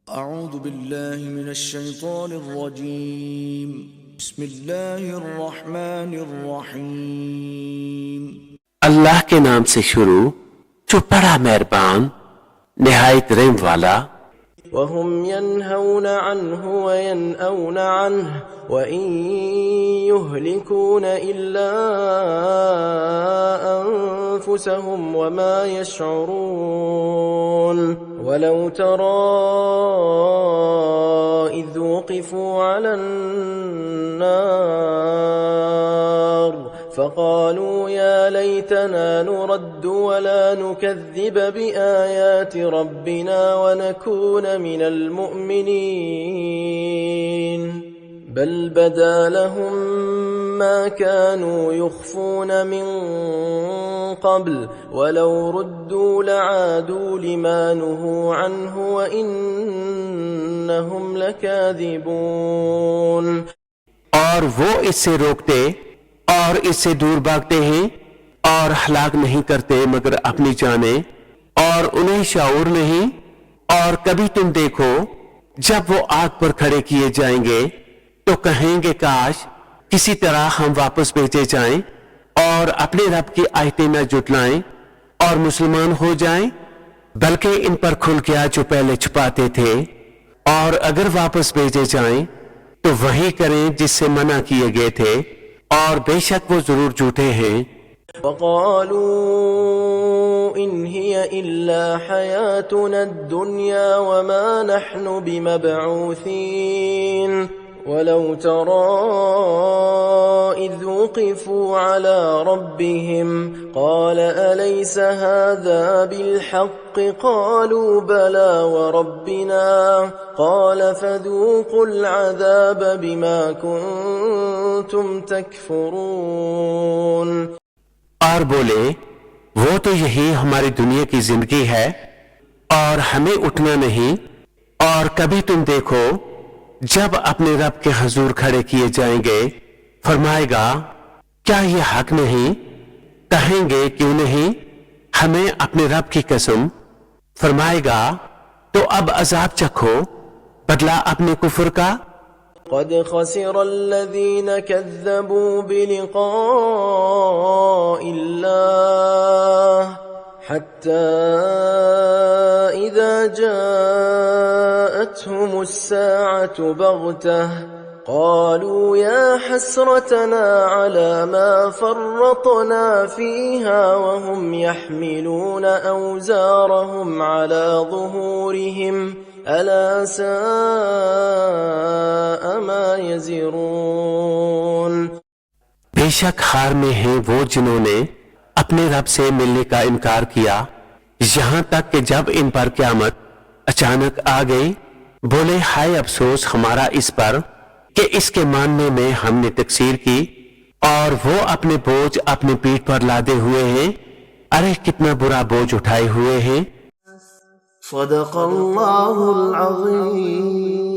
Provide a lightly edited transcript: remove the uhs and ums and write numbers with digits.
اعوذ باللہ من الشیطان الرجیم بسم اللہ الرحمن الرحیم اللہ کے نام سے شروع جو بڑا مہربان نہایت رحم والا۔ وهم ينهون عنه وينأون عنه وإن يهلكون إلا أنفسهم وما يشعرون ولو ترى إذ وقفوا على النار فقالوا يا ليتنا نرد ولا نكذب بآيات ربنا ونكون من المؤمنين بل بدا لهم ما كانوا يخفون من قبل ولو ردوا لعادوا لما نهوا عنه وإنهم لكاذبون۔ اور وہ اس سے روکتے اور اس سے دور بھاگتے ہیں اور ہلاک نہیں کرتے مگر اپنی جانیں، اور انہیں شعور نہیں۔ اور کبھی تم دیکھو جب وہ آگ پر کھڑے کیے جائیں گے تو کہیں گے کاش کسی طرح ہم واپس بھیجے جائیں اور اپنے رب کی آیتیں نہ جھٹلائیں اور مسلمان ہو جائیں، بلکہ ان پر کھل گیا جو پہلے چھپاتے تھے، اور اگر واپس بھیجے جائیں تو وہی کریں جس سے منع کیے گئے تھے، اور بے شک وہ ضرور جھوٹے ہیں۔ وقالوا إن هي إلا حياتنا الدنيا وما نحن بمبعوثين ولو ترى إذ وقفوا على ربهم قال أليس هذا بالحق قالوا بلى وربنا قال فذوقوا العذاب بما كنتم تكفرون۔ اور بولے وہ تو یہی ہماری دنیا کی زندگی ہے اور ہمیں اٹھنا نہیں، اور کبھی تم دیکھو جب اپنے رب کے حضور کھڑے کیے جائیں گے فرمائے گا کیا یہ حق نہیں؟ کہیں گے کیوں نہیں، ہمیں اپنے رب کی قسم۔ فرمائے گا تو اب عذاب چکھو بدلہ اپنے کفر کا۔ قد خسر الذين كذبوا بلقاء الله حتى إذا جاءتهم الساعة بغتة قالوا يا حسرتنا على ما فرطنا فيها وهم يحملون أوزارهم على ظهورهم ألا ساء ما يزرون۔ بے شک ہار میں ہیں وہ جنہوں نے اپنے رب سے ملنے کا انکار کیا، یہاں تک کہ جب ان پر قیامت اچانک آ گئی بولے ہائے افسوس ہمارا اس پر کہ اس کے ماننے میں ہم نے تقصیر کی، اور وہ اپنے بوجھ اپنے پیٹھ پر لادے ہوئے ہیں، ارے کتنا برا بوجھ اٹھائے ہوئے ہیں۔ صدق اللہ العظیم۔